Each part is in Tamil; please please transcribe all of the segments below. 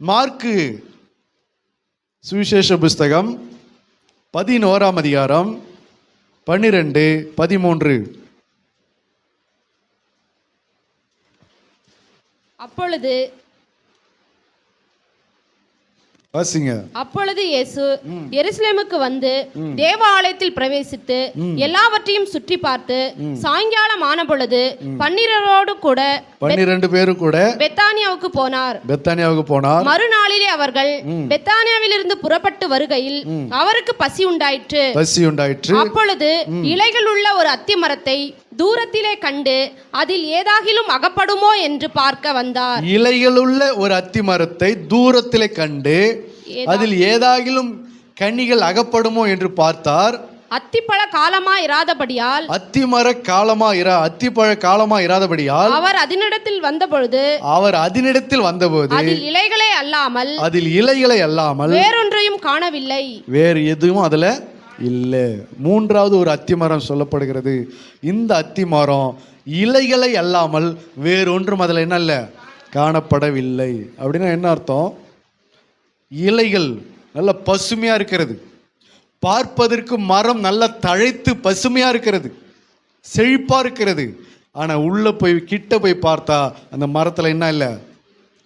மார்க்கு சுவிசேஷ புஸ்தகம் 11ஆம் அதிகாரம் 12, 13. அப்பொழுது இயேசு எருசலேமுக்கு வந்து தேவாலயத்தில் பிரவேசித்து எல்லாவற்றையும் சுற்றி பார்த்து சாயங்காலம் ஆன பொழுது 12 பேரும் கூட பெத்தானியாவுக்கு போனார். மறுநாளிலே அவர்கள் பெத்தானியாவிலிருந்து புறப்பட்டு வருகையில் அவருக்கு பசி உண்டாயிற்று. அப்பொழுது இலைகள் உள்ள ஒரு அத்தி மரத்தை தூரத்திலே கண்டு அதில் ஏதாகிலும் அகப்படுமோ என்று பார்க்க வந்தார். இலைகளுள்ள ஒரு அத்தி மரத்தை தூரத்திலே கண்டு அதில் ஏதாகிலும் கனிகள் அகப்படுமோ என்று பார்த்தார். அத்திப்பழ காலமா இராதபடியால் அத்திப்பழ காலமா இராதபடியால் அவர் அதனிடத்தில் வந்தபொழுது அதில் இலைகளை அல்லாமல் வேறொன்றையும் காணவில்லை. வேறு எதுவும் அதுல இல்லை. மூன்றாவது ஒரு அத்திமரம் சொல்லப்படுகிறது. இந்த அத்திமரம் இலைகளை அல்லாமல் வேறொன்றும் அதில் என்ன இல்லை, காணப்படவில்லை. அப்படின்னா என்ன அர்த்தம்? இலைகள் நல்ல பசுமையா இருக்கிறது, பார்ப்பதற்கு மரம் நல்ல தழைத்து பசுமையா இருக்கிறது, செழிப்பா இருக்கிறது. ஆனா உள்ள போய் கிட்ட போய் பார்த்தா அந்த மரத்துல என்ன இல்லை,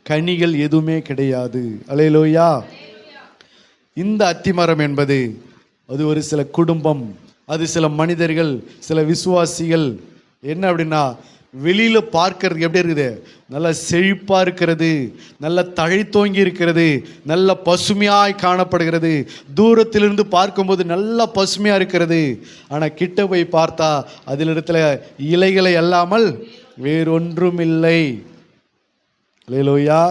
கனிகள் எதுவுமே கிடையாது. அல்லேலூயா. இந்த அத்திமரம் என்பது அது ஒரு சில குடும்பம், அது சில மனிதர்கள், சில விசுவாசிகள். என்ன அப்படின்னா, வெளியில பார்க்கறதுக்கு எப்படி இருக்குது, நல்ல செழிப்பா இருக்கிறது, நல்ல தழைத்தோங்கி இருக்கிறது, நல்ல பசுமையாய் காணப்படுகிறது. தூரத்திலிருந்து பார்க்கும்போது நல்ல பசுமையா இருக்கிறது. ஆனா கிட்ட போய் பார்த்தா அதில் இடத்துல இலைகளை அல்லாமல் வேறொன்றும் இல்லை. அல்லேலூயா.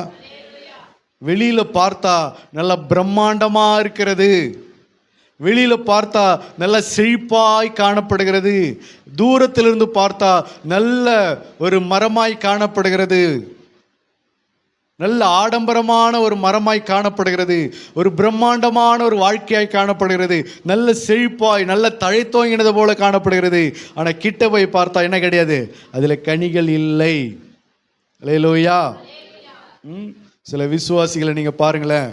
வெளியில பார்த்தா நல்ல பிரம்மாண்டமா இருக்கிறது, வெளியில பார்த்தா நல்ல செழிப்பாய் காணப்படுகிறது, தூரத்திலிருந்து பார்த்தா நல்ல ஒரு மரமாய் காணப்படுகிறது, நல்ல ஆடம்பரமான ஒரு மரமாய் காணப்படுகிறது, ஒரு பிரம்மாண்டமான ஒரு வாழ்க்கையாய் காணப்படுகிறது, நல்ல செழிப்பாய் நல்ல தழைத்தோங்கினது போல காணப்படுகிறது. ஆனா கிட்ட போய் பார்த்தா என்ன கிடையாது, அதுல கனிகள் இல்லை. அல்லேலூயா. சில விசுவாசிகளை நீங்க பாருங்களேன்,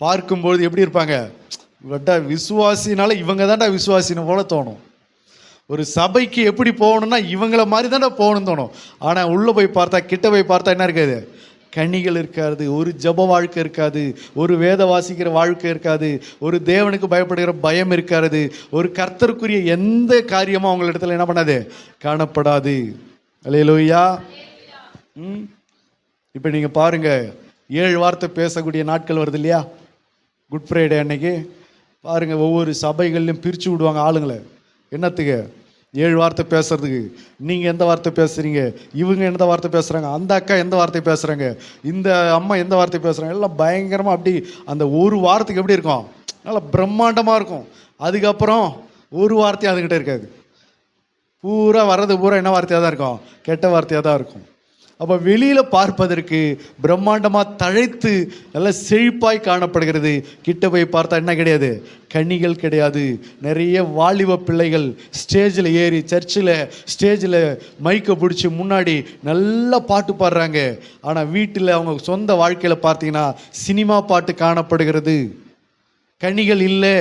பார்க்கும்பொழுது எப்படி இருப்பாங்க, விசுவாசினால இவங்க தான்டா விசுவாசின்னு போல தோணும். ஒரு சபைக்கு எப்படி போகணும்னா இவங்கள மாதிரி தான்டா போகணும்னு தோணும். ஆனா உள்ள போய் பார்த்தா, கிட்ட போய் பார்த்தா என்ன இருக்காது, கனிகள் இருக்காது, ஒரு ஜப வாழ்க்கை இருக்காது, ஒரு வேத வாசிக்கிற வாழ்க்கை இருக்காது, ஒரு தேவனுக்கு பயப்படுகிற பயம் இருக்காது, ஒரு கர்த்தருக்குரிய எந்த காரியமும் அவங்க இடத்துல என்ன பண்ணாது, காணப்படாது. அல்லேலூயா. இப்போ நீங்கள் பாருங்க, 7 வார்த்தை பேசக்கூடிய நாட்கள் வருது இல்லையா, குட் ஃப்ரைடே அன்னைக்கு பாருங்க, ஒவ்வொரு சபைகள்லையும் பிரித்து விடுவாங்க ஆளுங்களை. என்னத்துக்கு? 7 வார்த்தை பேசுறதுக்கு. நீங்கள் எந்த வார்த்தை பேசுகிறீங்க, இவங்க எந்த வார்த்தை பேசுகிறாங்க, அந்த அக்கா எந்த வார்த்தை பேசுகிறாங்க, இந்த அம்மா எந்த வார்த்தை பேசுகிறாங்க, எல்லாம் பயங்கரமாக அப்படி அந்த ஒரு வாரத்துக்கு எப்படி இருக்கும், நல்லா பிரம்மாண்டமாக இருக்கும். அதுக்கப்புறம் ஒரு வார்த்தையும் அதுக்கிட்ட இருக்காது. பூரா வர்றது பூரா என்ன வார்த்தையாக தான் இருக்கும், கெட்ட வார்த்தையாக தான் இருக்கும். அப்போ வெளியில் பார்ப்பதற்கு பிரம்மாண்டமாக தழைத்து நல்ல செழிப்பாய் காணப்படுகிறது. கிட்ட போய் பார்த்தா என்ன கிடையாது, கனிகள் கிடையாது. நிறைய வாலிப பிள்ளைகள் ஸ்டேஜில் ஏறி, சர்ச்சில் ஸ்டேஜில் மைக்கை பிடிச்சி முன்னாடி நல்லா பாட்டு பாடுறாங்க. ஆனால் வீட்டில் அவங்க சொந்த வாழ்க்கையில் பார்த்தீங்கன்னா சினிமா பாட்டு காணப்படுகிறது, கனிகள் இல்லை.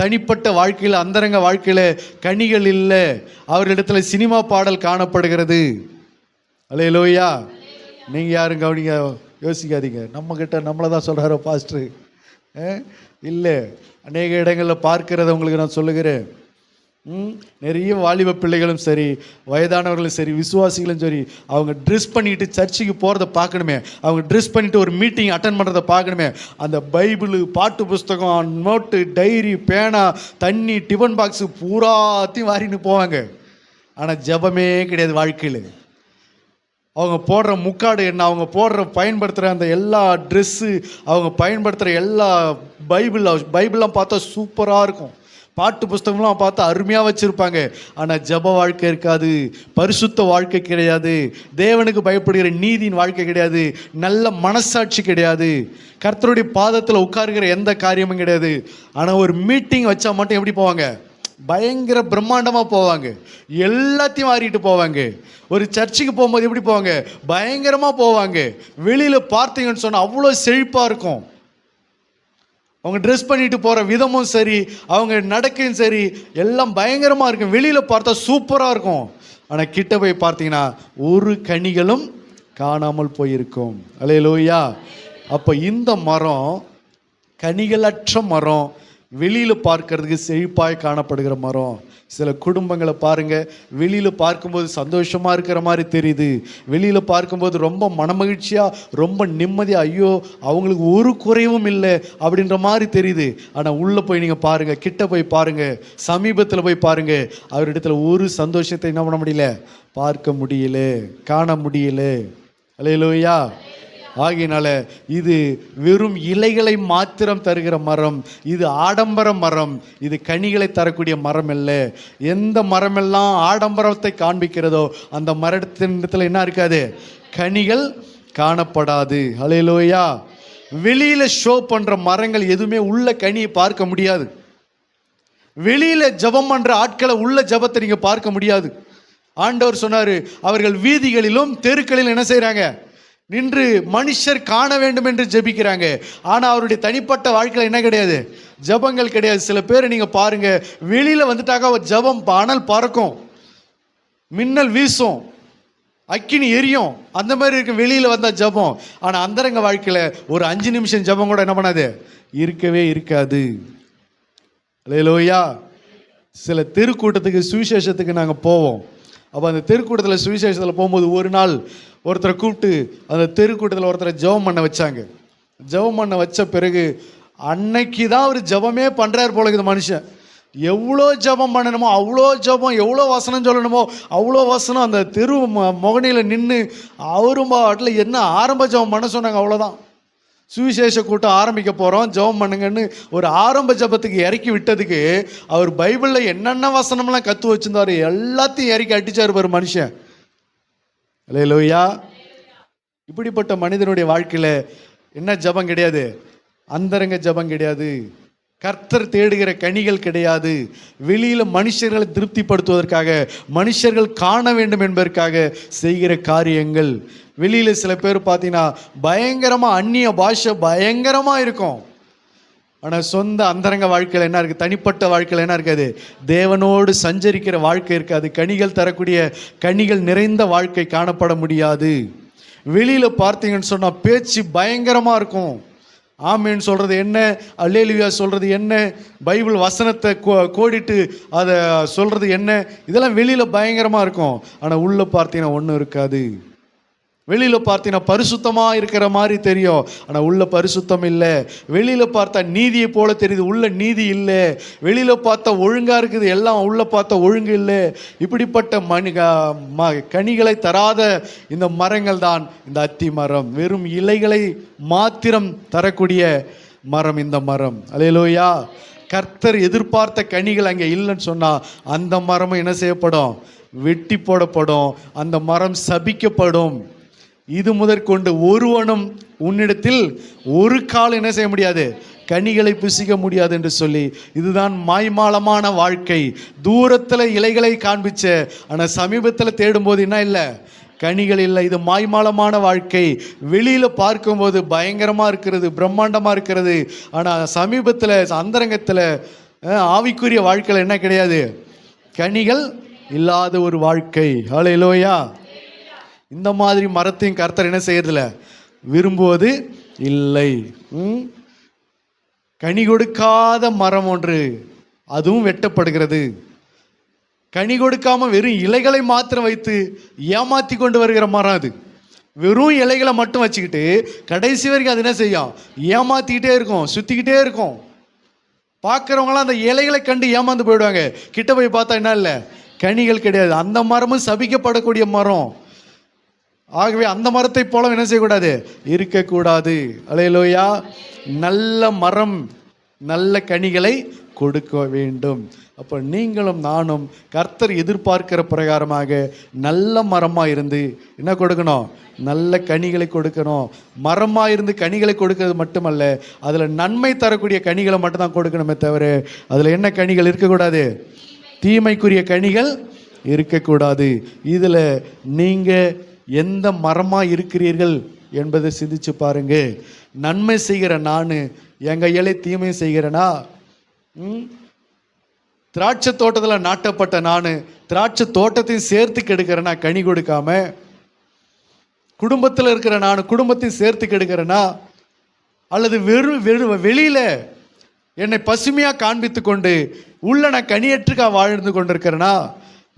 தனிப்பட்ட வாழ்க்கையில், அந்தரங்க வாழ்க்கையில் கனிகள் இல்லை. அவர்களிடத்துல சினிமா பாடல் காணப்படுகிறது. அல்லேலூயா. நீங்கள் யாரும் கவனிங்க, யோசிக்காதீங்க, நம்மளை தான் சொல்கிறாரோ பாஸ்டர் இல்லை. அநேக இடங்களில் பார்க்கிறத உங்களுக்கு நான் சொல்லுகிறேன். நிறைய வாலிப பிள்ளைகளும் சரி, வயதானவர்களும் சரி, விசுவாசிகளும் சரி, அவங்க ட்ரெஸ் பண்ணிட்டு சர்ச்சுக்கு போகிறத பார்க்கணுமே, அவங்க ட்ரெஸ் பண்ணிட்டு ஒரு மீட்டிங் அட்டன் பண்ணுறதை பார்க்கணுமே. அந்த பைபிள், பாட்டு புஸ்தகம், நோட்டு, டைரி, பேனா, தண்ணி, டிஃபன் பாக்ஸு பூராத்தையும் வாரின்னு போவாங்க. ஆனால் ஜபமே கிடையாது வாழ்க்கையில். அவங்க போடுற முக்காடு என்ன, அவங்க பயன்படுத்துகிற அந்த எல்லா ட்ரெஸ்ஸு, அவங்க பயன்படுத்துகிற எல்லா பைபிள்லாம் பார்த்தா சூப்பராக இருக்கும், பாட்டு புஸ்தகம்லாம் பார்த்தா அருமையாக வச்சுருப்பாங்க. ஆனால் ஜப வாழ்க்கை இருக்காது, பரிசுத்த வாழ்க்கை கிடையாது, தேவனுக்கு பயப்படுகிற நீதியின் வாழ்க்கை கிடையாது, நல்ல மனசாட்சி கிடையாது, கர்த்தருடைய பாதத்தில் உட்காருகிற எந்த காரியமும் கிடையாது. ஆனால் ஒரு மீட்டிங் வச்சா மட்டும் எப்படி போவாங்க, பயங்கர பிரம்மாண்டமாக போவாங்க, எல்லாத்தையும் மாறிட்டு போவாங்க. ஒரு சர்ச்சுக்கு போகும்போது எப்படி போவாங்க? பயங்கரமாக போவாங்க. வெளியில் பார்த்தீங்கன்னு சொன்னால் அவ்வளோ செழிப்பாக இருக்கும். அவங்க ட்ரெஸ் பண்ணிட்டு போகிற விதமும் சரி, அவங்க நடக்கையும் சரி, எல்லாம் பயங்கரமாக இருக்கும். வெளியில் பார்த்தா சூப்பராக இருக்கும். ஆனால் கிட்ட போய் பார்த்தீங்கன்னா ஒரு கனிகளும் காணாமல் போயிருக்கும். அல்லேலூயா. அப்போ இந்த மரம் கனிகளற்ற மரம், வெளியில் பார்க்கறதுக்கு செழிப்பாய் காணப்படுகிற மரம். சில குடும்பங்களை பாருங்க, வெளியில் பார்க்கும்போது சந்தோஷமாக இருக்கிற மாதிரி தெரியுது, வெளியில் பார்க்கும்போது ரொம்ப மனமகிழ்ச்சியாக ரொம்ப நிம்மதியாக, ஐயோ அவங்களுக்கு ஒரு குறைவும் இல்லை அப்படின்ற மாதிரி தெரியுது. ஆனால் உள்ளே போய் நீங்கள் பாருங்கள், கிட்ட போய் பாருங்கள், சமீபத்தில் போய் பாருங்கள், அவரிடத்துல ஒரு சந்தோஷத்தை என்ன பண்ண முடியல, பார்க்க முடியல, காண முடியல. அல்லேலூயா. ஆகையினால இது வெறும் இலைகளை மாத்திரம் தருகிற மரம், இது ஆடம்பர மரம், இது கனிகளை தரக்கூடிய மரம் இல்லை. எந்த மரமெல்லாம் ஆடம்பரத்தை காண்பிக்கிறதோ அந்த மரத்தினிடத்தில் என்ன இருக்காது, கனிகள் காணப்படாது. ஹல்லேலூயா. வெளியில ஷோ பண்ற மரங்கள் எதுவுமே உள்ள கனியை பார்க்க முடியாது. வெளியில ஜெபம் பண்ற ஆட்களை உள்ள ஜெபத்தை நீங்க பார்க்க முடியாது. ஆண்டவர் சொன்னாரு, அவர்கள் வீதிகளிலும் தெருக்களிலும் என்ன செய்றாங்க, நின்று மனுஷர் காண வேண்டும் என்று ஜெபிக்கிறாங்க. ஆனால் அவருடைய தனிப்பட்ட வாழ்க்கையில் என்ன கிடையாது, ஜெபங்கள் கிடையாது. சில பேர் நீங்கள் பாருங்க, வெளியில் வந்துட்டாக்க ஜெபம் அனல் பறக்கும், மின்னல் வீசும், அக்கினி எரியும், அந்த மாதிரி இருக்கும் வெளியில் வந்தால் ஜெபம். ஆனால் அந்தரங்க வாழ்க்கையில் ஒரு 5 நிமிஷம் ஜெபம் கூட என்ன பண்ணாது, இருக்கவே இருக்காது. அல்லேலூயா. சில தெருக்கூட்டத்துக்கு சுவிசேஷத்துக்கு நாங்கள் போவோம். அப்போ அந்த தெருக்கூட்டத்தில் சுவிசேஷத்தில் போகும்போது ஒரு நாள் ஒருத்தரை கூப்பிட்டு அந்த தெருக்கூட்டத்தில் ஒருத்தரை ஜெபம் பண்ண வச்சாங்க. ஜெபம் பண்ண வச்ச பிறகு அன்னைக்கு தான் அவர் ஜெபமே பண்ணுறாரு போல இருக்குது. மனுஷன் எவ்வளோ ஜெபம் பண்ணணுமோ அவ்வளோ ஜெபம், எவ்வளோ வசனம் சொல்லணுமோ அவ்வளோ வசனம். அந்த தெரு முகனையில் நின்று அவரும் பாட்டில் என்ன ஆரம்ப ஜெபம் பண்ண சொன்னாங்க, அவ்வளோதான். சுவிசேஷ கூட்டம் ஆரம்பிக்க போகிறோம், ஜெபம் பண்ணுங்கன்னு ஒரு ஆரம்ப ஜெபத்துக்கு இறக்கி விட்டதுக்கு அவர் பைபிளில் என்னென்ன வசனம்லாம் கற்று வச்சிருந்தாரு எல்லாத்தையும் இறக்கி அடிச்சார் பாரு மனுஷன். அல்லேலூயா. இப்படிப்பட்ட மனிதனுடைய வாழ்க்கையில் என்ன ஜெபம் கிடையாது, அந்தரங்க ஜெபம் கிடையாது, கர்த்தர் தேடுகிற கனிகள் கிடையாது. வெளியில் மனுஷர்களை திருப்திப்படுத்துவதற்காக, மனுஷர்கள் காண வேண்டும் என்பதற்காக செய்கிற காரியங்கள். வெளியில் சில பேர் பார்த்தீங்கன்னா பயங்கரமாக அந்நிய பாஷை பயங்கரமாக இருக்கும். ஆனால் சொந்த அந்தரங்க வாழ்க்கையில் என்ன இருக்குது, தனிப்பட்ட வாழ்க்கையில் என்ன இருக்காது, தேவனோடு சஞ்சரிக்கிற வாழ்க்கை இருக்காது. கனிகள் தரக்கூடிய கனிகள் நிறைந்த வாழ்க்கை காணப்பட முடியாது. வெளியில் பார்த்தீங்கன்னு சொன்னால் பேச்சு பயங்கரமாக இருக்கும். ஆமேன்னு சொல்கிறது என்ன, அல்லேலூயா சொல்கிறது என்ன, பைபிள் வசனத்தை கோடிட்டு அதை சொல்கிறது என்ன, இதெல்லாம் வெளியில் பயங்கரமாக இருக்கும். ஆனால் உள்ளே பார்த்தீங்கன்னா ஒன்றும் இருக்காது. வெளியில் பார்த்தீங்கன்னா பரிசுத்தமாக இருக்கிற மாதிரி தெரியும், ஆனால் உள்ள பரிசுத்தம் இல்லை. வெளியில் பார்த்தா நீதியை போல தெரியுது, உள்ள நீதி இல்லை. வெளியில் பார்த்தா ஒழுங்காக இருக்குது, எல்லாம் உள்ள பார்த்தா ஒழுங்கு இல்லை. இப்படிப்பட்ட கனிகளை தராத இந்த மரங்கள் தான் இந்த அத்தி மரம். வெறும் இலைகளை மாத்திரம் தரக்கூடிய மரம் இந்த மரம். அல்லேலூயா. கர்த்தர் எதிர்பார்த்த கனிகள் அங்கே இல்லைன்னு சொன்னால் அந்த மரமும் என்ன செய்யப்படும், வெட்டி போடப்படும், அந்த மரம் சபிக்கப்படும். இது முதற்கொண்டு ஒருவனும் உன்னிடத்தில் ஒரு கால் என்ன செய்ய முடியாது, கனிகளை புசிக்க முடியாது என்று சொல்லி, இதுதான் மாய்மாலமான வாழ்க்கை. தூரத்தில் இலைகளை காண்பிச்ச, ஆனால் சமீபத்தில் தேடும்போது என்ன இல்லை, கனிகள் இல்லை. இது மாய்மாலமான வாழ்க்கை. வெளியில் பார்க்கும்போது பயங்கரமாக இருக்கிறது, பிரம்மாண்டமாக இருக்கிறது, ஆனால் சமீபத்தில் அந்தரங்கத்தில் ஆவிக்குரிய வாழ்க்கையில் என்ன கிடையாது, கனிகள் இல்லாத ஒரு வாழ்க்கை. ஹல்லேலூயா. இந்த மாதிரி மரத்தையும் கர்த்தர் என்ன செய்யறதில்ல, விரும்புவது இல்லை. கனி கொடுக்காத மரம் ஒன்று அதுவும் வெட்டப்படுகிறது. கனி கொடுக்காம வெறும் இலைகளை மாத்திரம் வைத்து ஏமாத்தி கொண்டு வருகிற மரம் அது. வெறும் இலைகளை மட்டும் வச்சுக்கிட்டு கடைசி வரைக்கும் அது என்ன செய்யும், ஏமாத்திக்கிட்டே இருக்கும், சுத்திக்கிட்டே இருக்கும். பார்க்குறவங்களாம் அந்த இலைகளை கண்டு ஏமாந்து போயிடுவாங்க. கிட்ட போய் பார்த்தா என்ன இல்லை, கனிகள் கிடையாது. அந்த மரமும் சபிக்கப்படக்கூடிய மரம். ஆகவே அந்த மரத்தை போல என்ன செய்யக்கூடாது, இருக்கக்கூடாது. அல்லேலூயா. நல்ல மரம் நல்ல கனிகளை கொடுக்க வேண்டும். அப்போ நீங்களும் நானும் கர்த்தர் எதிர்பார்க்கிற பிரகாரமாக நல்ல மரமாக இருந்து என்ன கொடுக்கணும்? நல்ல கனிகளை கொடுக்கணும். மரமாக இருந்து கனிகளை கொடுக்கறது மட்டுமல்ல, அதில் நன்மை தரக்கூடிய கனிகளை மட்டும்தான் கொடுக்கணுமே தவிர அதில் என்ன கனிகள் இருக்கக்கூடாது? தீமைக்குரிய கனிகள் இருக்கக்கூடாது. இதில் நீங்கள் எந்த மரமாக இருக்கிறீர்கள் என்பதை சிந்திச்சு பாருங்க. நன்மை செய்கிற நான் என் கையாலே தீமை செய்கிறேனா? திராட்சை தோட்டத்தில் நாட்டப்பட்ட நான் திராட்சை தோட்டத்தையும் சேர்த்து கெடுக்கிறேனா கனி கொடுக்காம? குடும்பத்தில் இருக்கிற நான் குடும்பத்தையும் சேர்த்து கெடுக்கிறேனா? அல்லது வெளியில் என்னை பசுமையாக காண்பித்து கொண்டு உள்ள நான் கனியற்றுக்கா வாழ்ந்து கொண்டிருக்கிறேனா?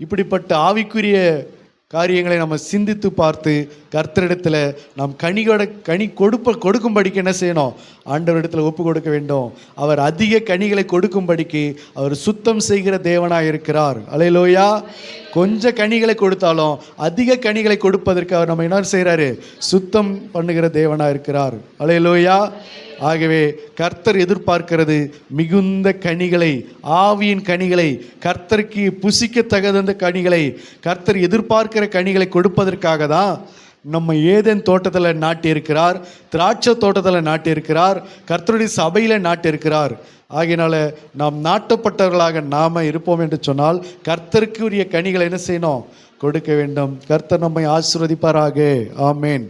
இப்படிப்பட்ட ஆவிக்குரிய காரியங்களை நம்ம சிந்தித்து பார்த்து கர்த்தரிடத்தில் நாம் கனி கொடுக்கும்படிக்கு என்ன செய்யணும்? ஆண்டவரிடத்தில் ஒப்பு கொடுக்க வேண்டும். அவர் அதிக கனிகளை கொடுக்கும்படிக்கு அவர் சுத்தம் செய்கிற தேவனாக இருக்கிறார். அல்லேலூயா. கொஞ்சம் கனிகளை கொடுத்தாலும் அதிக கனிகளை கொடுப்பதற்கு அவர் நம்ம என்ன செய்கிறாரு? சுத்தம் பண்ணுகிற தேவனாக இருக்கிறார். அல்லேலூயா. ஆகவே கர்த்தர் எதிர்பார்க்கிறது மிகுந்த கனிகளை, ஆவியின் கனிகளை, கர்த்தருக்கு புசிக்க தகுந்த கனிகளை, கர்த்தர் எதிர்பார்க்கிற கனிகளை கொடுப்பதற்காக தான் நம்ம ஏதேன் தோட்டத்தில் நாட்டியிருக்கிறார், திராட்சை தோட்டத்தில் நாட்டியிருக்கிறார், கர்த்தருடைய சபையில் நாட்டியிருக்கிறார். ஆகையினால நாம் நாட்டப்பட்டவர்களாக நாம் இருப்போம் என்று சொன்னால் கர்த்தருக்கு உரிய கனிகளை என்ன செய்யணும்? கொடுக்க வேண்டும். கர்த்தர் நம்மை ஆசீர்வதிப்பாராக. ஆமேன்.